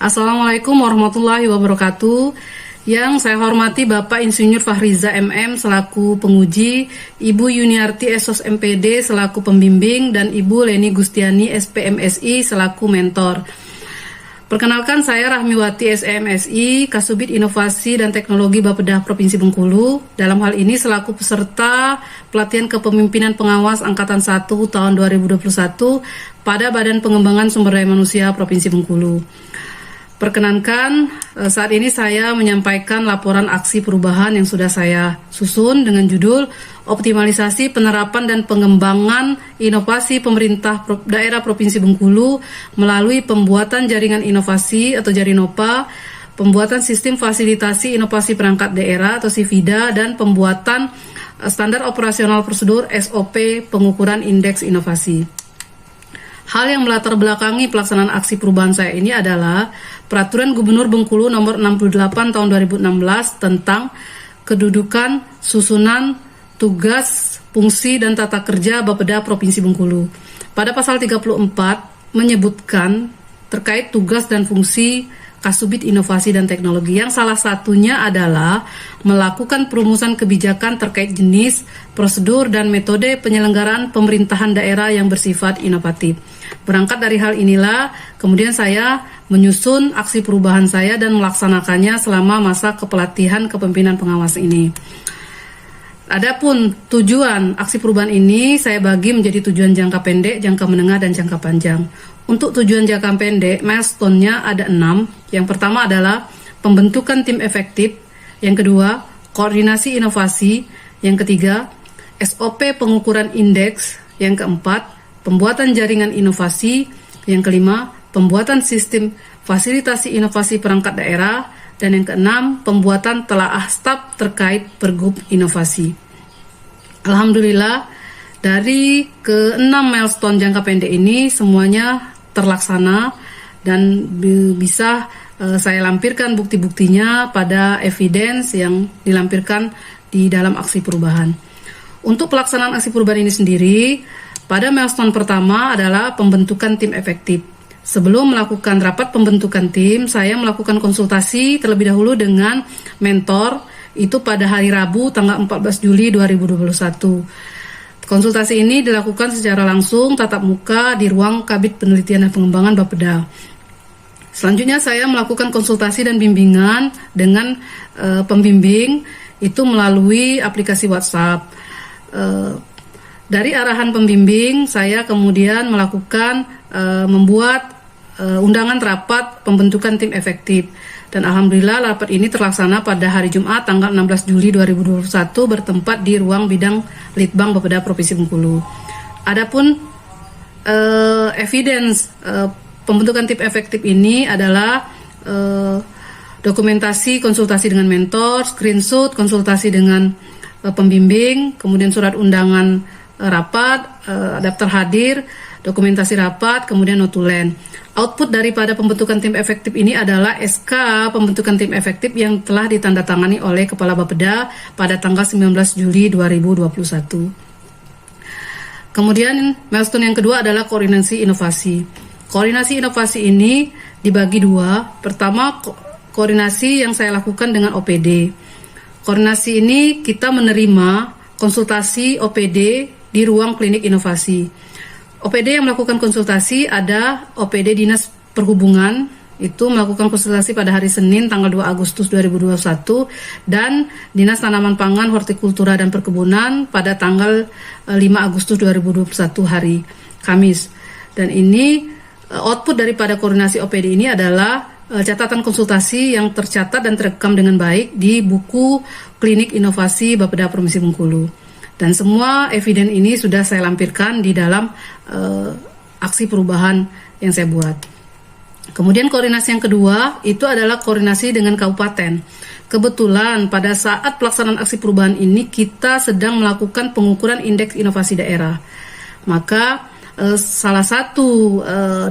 Assalamualaikum warahmatullahi wabarakatuh. Yang saya hormati Bapak Insinyur Fahriza MM selaku penguji, Ibu Yuniarti Esos MPD selaku pembimbing, dan Ibu Leni Gustiani SPMSI selaku mentor. Perkenalkan, saya Rahmiwati SMSI, Kasubit Inovasi dan Teknologi Bapeda Provinsi Bengkulu. Dalam hal ini selaku peserta pelatihan kepemimpinan pengawas Angkatan 1 tahun 2021 pada Badan Pengembangan Sumber Daya Manusia Provinsi Bengkulu. Perkenankan, saat ini saya menyampaikan laporan aksi perubahan yang sudah saya susun dengan judul Optimalisasi Penerapan dan Pengembangan Inovasi Pemerintah Daerah Provinsi Bengkulu melalui pembuatan jaringan inovasi atau Jarinopa, pembuatan sistem fasilitasi inovasi perangkat daerah atau SIFIDA, dan pembuatan standar operasional prosedur SOP pengukuran indeks inovasi. Hal yang melatar belakangi pelaksanaan aksi perubahan saya ini adalah Peraturan Gubernur Bengkulu Nomor 68 Tahun 2016 tentang kedudukan, susunan, tugas, fungsi, dan tata kerja Bapeda Provinsi Bengkulu. Pada pasal 34 menyebutkan terkait tugas dan fungsi Kasubit Inovasi dan Teknologi, yang salah satunya adalah melakukan perumusan kebijakan terkait jenis, prosedur, dan metode penyelenggaraan pemerintahan daerah yang bersifat inovatif. Berangkat dari hal inilah, kemudian saya menyusun aksi perubahan saya dan melaksanakannya selama masa kepelatihan kepemimpinan pengawas ini. Adapun tujuan aksi perubahan ini saya bagi menjadi tujuan jangka pendek, jangka menengah, dan jangka panjang. Untuk tujuan jangka pendek, milestone-nya ada 6. Yang pertama adalah pembentukan tim efektif. Yang kedua, koordinasi inovasi. Yang ketiga, SOP pengukuran indeks. Yang keempat, pembuatan jaringan inovasi. Yang kelima, pembuatan sistem fasilitasi inovasi perangkat daerah. Dan yang keenam, pembuatan telaah staf terkait pergub inovasi. Alhamdulillah, dari ke-6 milestone jangka pendek ini semuanya terlaksana dan bisa saya lampirkan bukti-buktinya pada evidence yang dilampirkan di dalam aksi perubahan. Untuk pelaksanaan aksi perubahan ini sendiri, pada milestone pertama adalah pembentukan tim efektif. Sebelum melakukan rapat pembentukan tim, saya melakukan konsultasi terlebih dahulu dengan mentor, itu pada hari Rabu tanggal 14 Juli 2021. Konsultasi ini dilakukan secara langsung tatap muka di ruang Kabit Penelitian dan Pengembangan Bapeda. Selanjutnya saya melakukan konsultasi dan bimbingan dengan pembimbing itu melalui aplikasi WhatsApp. Dari arahan pembimbing, saya kemudian melakukan membuat undangan rapat pembentukan tim efektif. Dan alhamdulillah rapat ini terlaksana pada hari Jumat tanggal 16 Juli 2021 bertempat di ruang bidang Litbang Bapeda Provinsi Bengkulu. Adapun evidence pembentukan tim efektif ini adalah dokumentasi konsultasi dengan mentor, screenshot konsultasi dengan pembimbing, kemudian surat undangan rapat, daftar hadir, dokumentasi rapat, kemudian notulen. Output daripada pembentukan tim efektif ini adalah SK pembentukan tim efektif yang telah ditandatangani oleh Kepala Bapeda pada tanggal 19 Juli 2021. Kemudian milestone yang kedua adalah koordinasi inovasi. Koordinasi inovasi ini dibagi dua. Pertama, koordinasi yang saya lakukan dengan OPD. Koordinasi ini kita menerima konsultasi OPD di ruang klinik inovasi. OPD yang melakukan konsultasi ada OPD Dinas Perhubungan, itu melakukan konsultasi pada hari Senin tanggal 2 Agustus 2021, dan Dinas Tanaman Pangan, Hortikultura dan Perkebunan pada tanggal 5 Agustus 2021 hari Kamis. Dan ini output daripada koordinasi OPD ini adalah catatan konsultasi yang tercatat dan terekam dengan baik di buku Klinik Inovasi Bapeda Provinsi Bengkulu. Dan semua evidence ini sudah saya lampirkan di dalam aksi perubahan yang saya buat. Kemudian koordinasi yang kedua itu adalah koordinasi dengan kabupaten. Kebetulan pada saat pelaksanaan aksi perubahan ini kita sedang melakukan pengukuran indeks inovasi daerah. Maka salah satu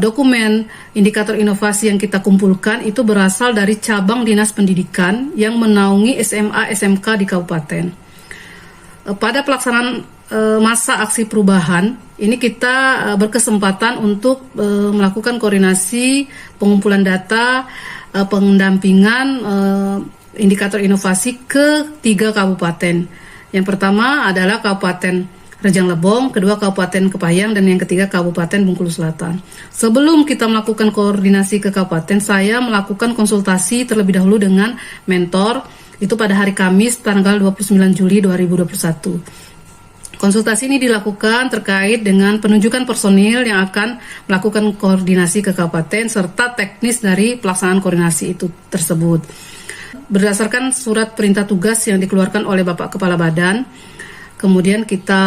dokumen indikator inovasi yang kita kumpulkan itu berasal dari cabang dinas pendidikan yang menaungi SMA SMK di kabupaten. Pada pelaksanaan masa aksi perubahan ini kita berkesempatan untuk melakukan koordinasi pengumpulan data, pendampingan indikator inovasi ke 3 kabupaten. Yang pertama adalah Kabupaten Rejang Lebong, kedua Kabupaten Kepahyang, dan yang ketiga Kabupaten Bengkulu Selatan. Sebelum kita melakukan koordinasi ke kabupaten, saya melakukan konsultasi terlebih dahulu dengan mentor, itu pada hari Kamis tanggal 29 Juli 2021. Konsultasi ini dilakukan terkait dengan penunjukan personil yang akan melakukan koordinasi ke kabupaten serta teknis dari pelaksanaan koordinasi itu tersebut. Berdasarkan surat perintah tugas yang dikeluarkan oleh Bapak Kepala Badan, kemudian kita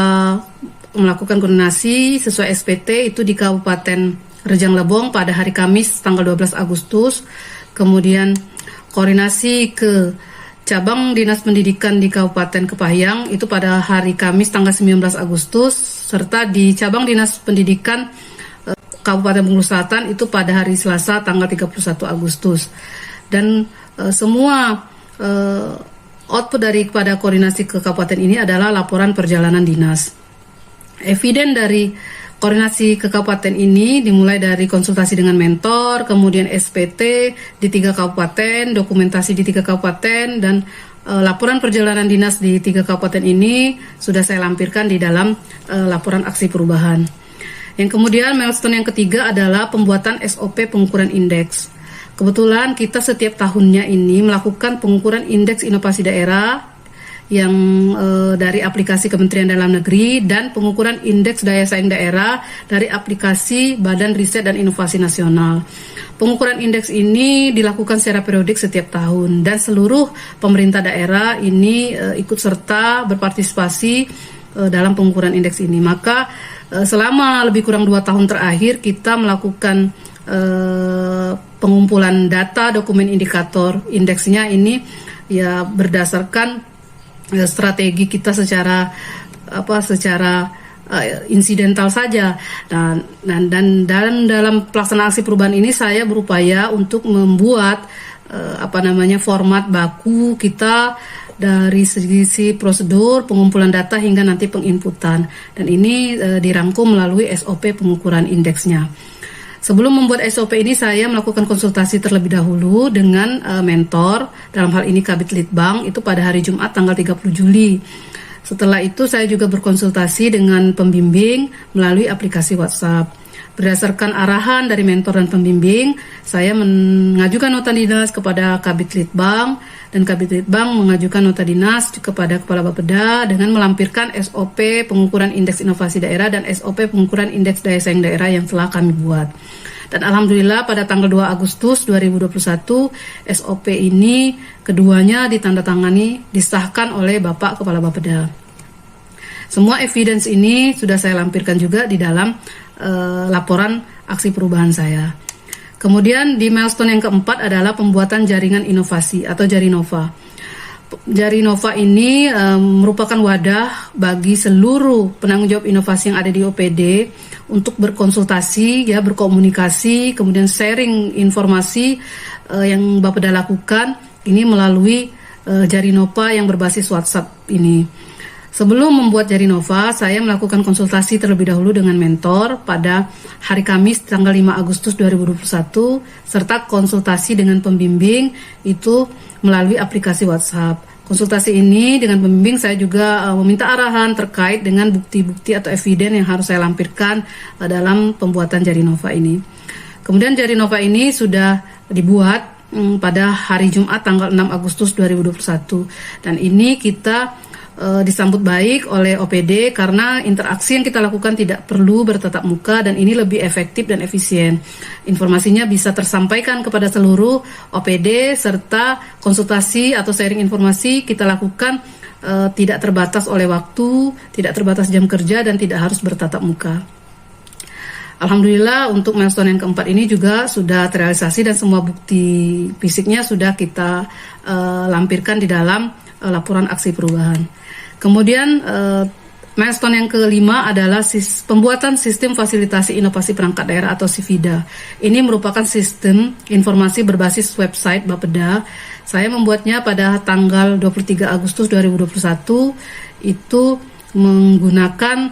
melakukan koordinasi sesuai SPT itu di Kabupaten Rejang Lebong pada hari Kamis tanggal 12 Agustus, kemudian koordinasi ke Cabang Dinas Pendidikan di Kabupaten Kepahyang itu pada hari Kamis tanggal 19 Agustus, serta di Cabang Dinas Pendidikan Kabupaten Bengkulu Selatan itu pada hari Selasa tanggal 31 Agustus. Dan semua output daripada koordinasi ke kabupaten ini adalah laporan perjalanan dinas. Eviden dari koordinasi ke kabupaten ini dimulai dari konsultasi dengan mentor, kemudian SPT di 3 kabupaten, dokumentasi di 3 kabupaten, dan laporan perjalanan dinas di 3 kabupaten ini sudah saya lampirkan di dalam laporan aksi perubahan. Yang kemudian milestone yang ketiga adalah pembuatan SOP pengukuran indeks. Kebetulan kita setiap tahunnya ini melakukan pengukuran indeks inovasi daerah yang dari aplikasi Kementerian Dalam Negeri dan pengukuran indeks daya saing daerah dari aplikasi Badan Riset dan Inovasi Nasional. Pengukuran indeks ini dilakukan secara periodik setiap tahun dan seluruh pemerintah daerah ini ikut serta berpartisipasi dalam pengukuran indeks ini. Maka selama lebih kurang 2 tahun terakhir kita melakukan pengumpulan data dokumen indikator indeksnya ini ya berdasarkan strategi kita secara insidental saja, dan dalam pelaksanaan aksi perubahan ini saya berupaya untuk membuat format baku kita dari segi prosedur pengumpulan data hingga nanti penginputan, dan ini dirangkum melalui SOP pengukuran indeksnya. Sebelum membuat SOP ini saya melakukan konsultasi terlebih dahulu dengan mentor, dalam hal ini Kabid Litbang, itu pada hari Jumat tanggal 30 Juli. Setelah itu saya juga berkonsultasi dengan pembimbing melalui aplikasi WhatsApp. Berdasarkan arahan dari mentor dan pembimbing, saya mengajukan nota dinas kepada Kabid Litbang, dan Kabid Litbang mengajukan nota dinas kepada Kepala Bapeda dengan melampirkan SOP pengukuran indeks inovasi daerah dan SOP pengukuran indeks daya saing daerah yang telah kami buat. Dan alhamdulillah pada tanggal 2 Agustus 2021 SOP ini keduanya ditandatangani, disahkan oleh Bapak Kepala Bapeda. Semua evidence ini sudah saya lampirkan juga di dalam laporan aksi perubahan saya. Kemudian di milestone yang keempat adalah pembuatan jaringan inovasi atau Jarinova. Jarinova ini merupakan wadah bagi seluruh penanggung jawab inovasi yang ada di OPD untuk berkonsultasi, ya, berkomunikasi, kemudian sharing informasi yang Bapeda lakukan ini melalui Jarinova yang berbasis WhatsApp ini. Sebelum membuat Jarinova, saya melakukan konsultasi terlebih dahulu dengan mentor pada hari Kamis tanggal 5 Agustus 2021 serta konsultasi dengan pembimbing itu melalui aplikasi WhatsApp. Konsultasi ini dengan pembimbing saya juga meminta arahan terkait dengan bukti-bukti atau eviden yang harus saya lampirkan dalam pembuatan Jarinova ini. Kemudian Jarinova ini sudah dibuat pada hari Jumat tanggal 6 Agustus 2021, dan ini kita disambut baik oleh OPD karena interaksi yang kita lakukan tidak perlu bertatap muka dan ini lebih efektif dan efisien. Informasinya bisa tersampaikan kepada seluruh OPD serta konsultasi atau sharing informasi kita lakukan tidak terbatas oleh waktu, tidak terbatas jam kerja, dan tidak harus bertatap muka. Alhamdulillah untuk milestone yang keempat ini juga sudah terrealisasi dan semua bukti fisiknya sudah kita lampirkan di dalam laporan aksi perubahan. Kemudian milestone yang kelima adalah pembuatan sistem fasilitasi inovasi perangkat daerah atau SIFIDA. Ini merupakan sistem informasi berbasis website Bapeda. Saya membuatnya pada tanggal 23 Agustus 2021 itu menggunakan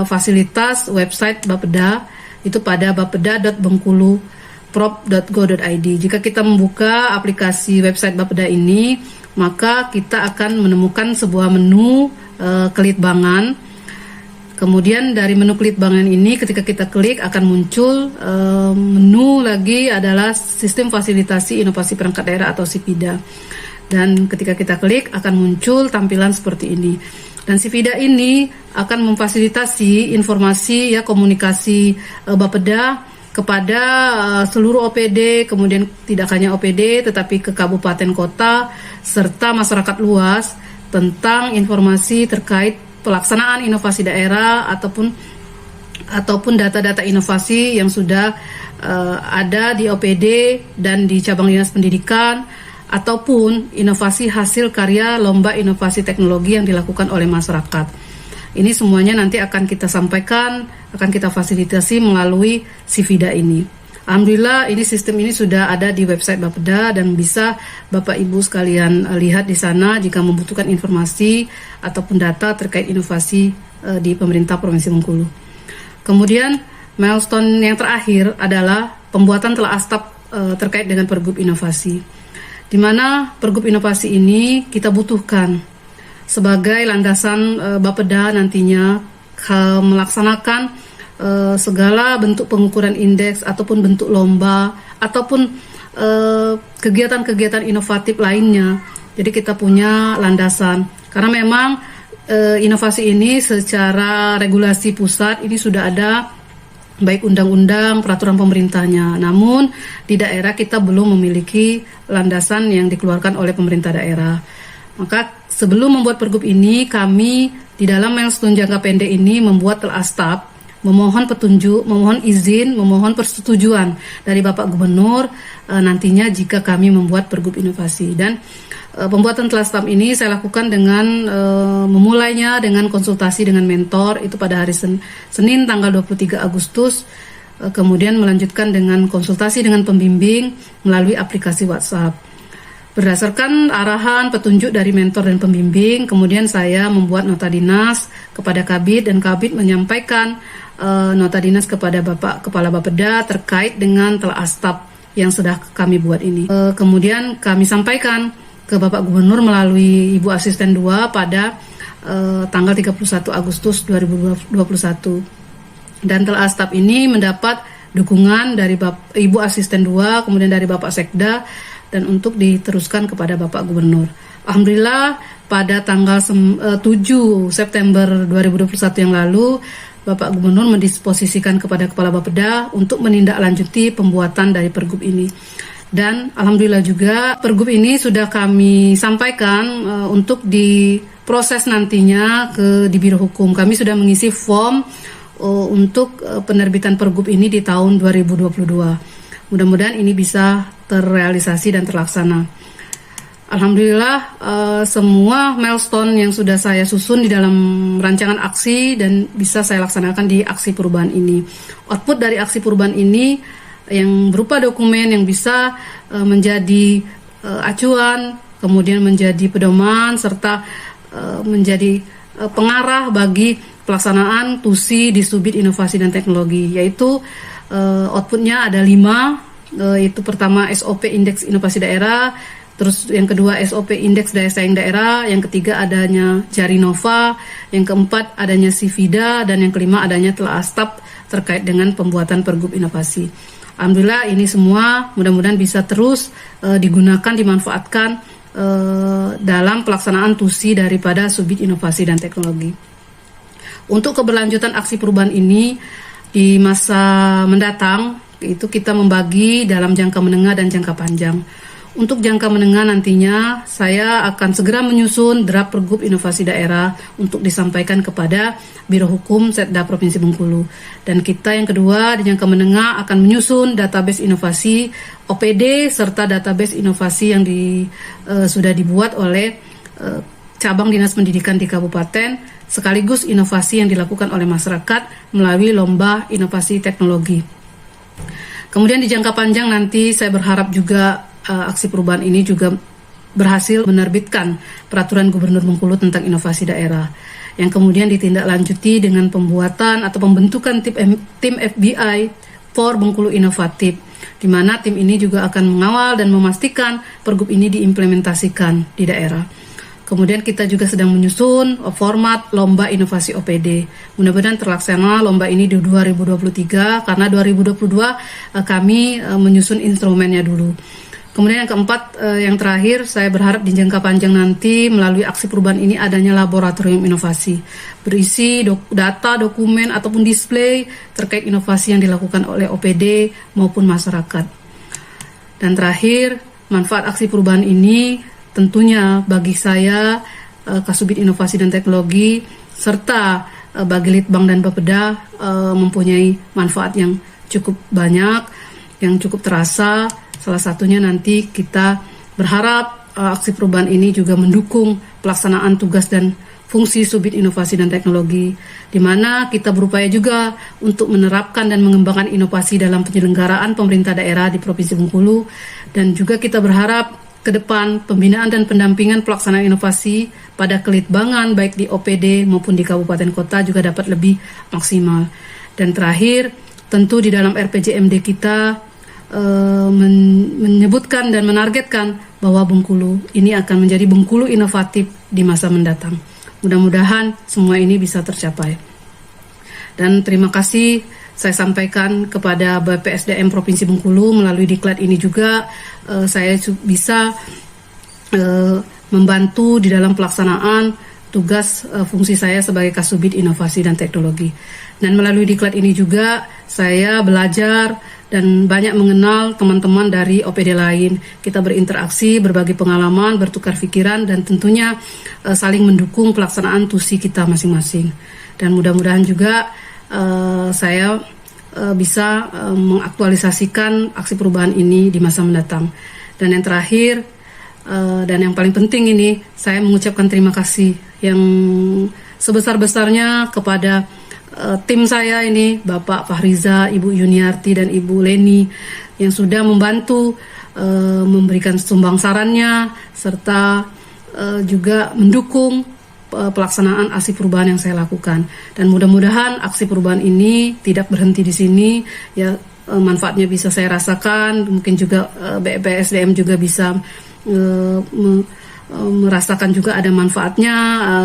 fasilitas website Bapeda itu pada bapeda.bengkulu.prop.go.id. Jika kita membuka aplikasi website Bapeda ini, maka kita akan menemukan sebuah menu kelitbangan. Kemudian dari menu kelitbangan ini ketika kita klik akan muncul menu lagi adalah Sistem Fasilitasi Inovasi Perangkat Daerah atau SIPIDA. Dan ketika kita klik akan muncul tampilan seperti ini. Dan SIPIDA ini akan memfasilitasi informasi komunikasi Bapeda kepada seluruh OPD, kemudian tidak hanya OPD tetapi ke kabupaten kota serta masyarakat luas tentang informasi terkait pelaksanaan inovasi daerah ataupun data-data inovasi yang sudah ada di OPD dan di cabang dinas pendidikan ataupun inovasi hasil karya lomba inovasi teknologi yang dilakukan oleh masyarakat. Ini semuanya nanti akan kita sampaikan, akan kita fasilitasi melalui SIFIDA ini. Alhamdulillah sistem ini sudah ada di website Bapeda dan bisa Bapak Ibu sekalian lihat di sana jika membutuhkan informasi ataupun data terkait inovasi di pemerintah Provinsi Bengkulu. Kemudian milestone yang terakhir adalah pembuatan telah astap terkait dengan Pergub Inovasi, di mana Pergub Inovasi ini kita butuhkan sebagai landasan Bapeda nantinya melaksanakan segala bentuk pengukuran indeks ataupun bentuk lomba ataupun kegiatan-kegiatan inovatif lainnya. Jadi kita punya landasan karena memang inovasi ini secara regulasi pusat ini sudah ada baik undang-undang, peraturan pemerintahnya. Namun di daerah kita belum memiliki landasan yang dikeluarkan oleh pemerintah daerah. Maka sebelum membuat pergub ini, kami di dalam milestone jangka pendek ini membuat telastap, memohon petunjuk, memohon izin, memohon persetujuan dari Bapak Gubernur nantinya jika kami membuat pergub inovasi. Dan pembuatan telastap ini saya lakukan dengan memulainya dengan konsultasi dengan mentor itu pada hari Senin tanggal 23 Agustus, kemudian melanjutkan dengan konsultasi dengan pembimbing melalui aplikasi WhatsApp. Berdasarkan arahan petunjuk dari mentor dan pembimbing, kemudian saya membuat nota dinas kepada Kabid dan Kabid menyampaikan nota dinas kepada Bapak Kepala Bapeda terkait dengan telastap yang sudah kami buat ini. Kemudian kami sampaikan ke Bapak Gubernur melalui Ibu Asisten 2 pada tanggal 31 Agustus 2021. Dan telastap ini mendapat dukungan dari Ibu Asisten 2, kemudian dari Bapak Sekda, dan untuk diteruskan kepada Bapak Gubernur. Alhamdulillah pada tanggal 7 September 2021 yang lalu, Bapak Gubernur mendisposisikan kepada Kepala Bapeda untuk menindaklanjuti pembuatan dari pergub ini. Dan alhamdulillah juga pergub ini sudah kami sampaikan untuk diproses nantinya di Biro Hukum. Kami sudah mengisi form untuk penerbitan pergub ini di tahun 2022. Mudah-mudahan ini bisa terrealisasi dan terlaksana. Alhamdulillah semua milestone yang sudah saya susun di dalam rancangan aksi dan bisa saya laksanakan di aksi perubahan ini. Output dari aksi perubahan ini yang berupa dokumen yang bisa menjadi acuan, kemudian menjadi pedoman serta menjadi pengarah bagi pelaksanaan TUSI di Subdit Inovasi dan Teknologi, yaitu outputnya ada 5, yaitu pertama SOP Indeks Inovasi Daerah, terus yang kedua SOP Indeks Daya Saing Daerah, yang ketiga adanya Jarinova, yang keempat adanya SIFIDA, dan yang kelima adanya telastap terkait dengan pembuatan pergub inovasi. Alhamdulillah ini semua mudah-mudahan bisa terus digunakan, dimanfaatkan dalam pelaksanaan TUSI daripada Subdit Inovasi dan Teknologi. Untuk keberlanjutan aksi perubahan ini di masa mendatang, itu kita membagi dalam jangka menengah dan jangka panjang. Untuk jangka menengah nantinya saya akan segera menyusun draft pergub inovasi daerah untuk disampaikan kepada Biro Hukum Setda Provinsi Bengkulu. Dan kita yang kedua di jangka menengah akan menyusun database inovasi OPD serta database inovasi yang sudah dibuat oleh cabang dinas pendidikan di kabupaten, sekaligus inovasi yang dilakukan oleh masyarakat melalui lomba inovasi teknologi. Kemudian di jangka panjang nanti saya berharap juga aksi perubahan ini juga berhasil menerbitkan Peraturan Gubernur Bengkulu tentang inovasi daerah, yang kemudian ditindaklanjuti dengan pembuatan atau pembentukan tim FBI for Bengkulu Inovatif, di mana tim ini juga akan mengawal dan memastikan Pergub ini diimplementasikan di daerah. Kemudian kita juga sedang menyusun format lomba inovasi OPD. Mudah-mudahan terlaksana lomba ini di 2023, karena 2022 kami menyusun instrumennya dulu. Kemudian yang keempat, yang terakhir, saya berharap di jangka panjang nanti melalui aksi perubahan ini adanya laboratorium inovasi berisi data, dokumen, ataupun display terkait inovasi yang dilakukan oleh OPD maupun masyarakat. Dan terakhir, manfaat aksi perubahan ini tentunya bagi saya, Kasubit Inovasi dan Teknologi, serta bagi Litbang dan Bapeda mempunyai manfaat yang cukup banyak, yang cukup terasa. Salah satunya nanti kita berharap aksi perubahan ini juga mendukung pelaksanaan tugas dan fungsi Subit Inovasi dan Teknologi, di mana kita berupaya juga untuk menerapkan dan mengembangkan inovasi dalam penyelenggaraan pemerintah daerah di Provinsi Bengkulu, dan juga kita berharap ke depan pembinaan dan pendampingan pelaksanaan inovasi pada kelitbangan baik di OPD maupun di kabupaten kota juga dapat lebih maksimal. Dan terakhir, tentu di dalam RPJMD kita menyebutkan dan menargetkan bahwa Bengkulu ini akan menjadi Bengkulu inovatif di masa mendatang. Mudah-mudahan semua ini bisa tercapai. Dan terima kasih saya sampaikan kepada BPSDM Provinsi Bengkulu, melalui diklat ini juga saya bisa membantu di dalam pelaksanaan tugas fungsi saya sebagai Kasubit Inovasi dan Teknologi. Dan melalui diklat ini juga saya belajar dan banyak mengenal teman-teman dari OPD lain. Kita berinteraksi, berbagi pengalaman, bertukar pikiran, dan tentunya saling mendukung pelaksanaan tusi kita masing-masing. Dan mudah-mudahan juga saya bisa mengaktualisasikan aksi perubahan ini di masa mendatang. Dan yang terakhir dan yang paling penting ini, saya mengucapkan terima kasih yang sebesar-besarnya kepada tim saya ini, Bapak Fahriza, Ibu Yuniarti, dan Ibu Leni, yang sudah membantu memberikan sumbang sarannya serta juga mendukung pelaksanaan aksi perubahan yang saya lakukan. Dan mudah-mudahan aksi perubahan ini tidak berhenti di sini, ya, manfaatnya bisa saya rasakan, mungkin juga BPSDM juga bisa merasakan juga ada manfaatnya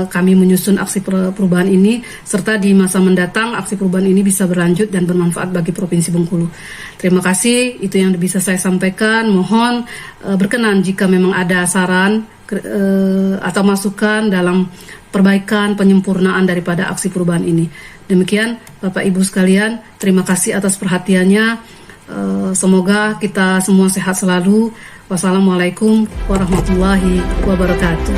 kami menyusun aksi perubahan ini, serta di masa mendatang aksi perubahan ini bisa berlanjut dan bermanfaat bagi Provinsi Bengkulu. Terima kasih, itu yang bisa saya sampaikan. Mohon berkenan jika memang ada saran atau masukan dalam perbaikan penyempurnaan daripada aksi perubahan ini. Demikian Bapak Ibu sekalian, terima kasih atas perhatiannya. Semoga kita semua sehat selalu. Wassalamualaikum warahmatullahi wabarakatuh.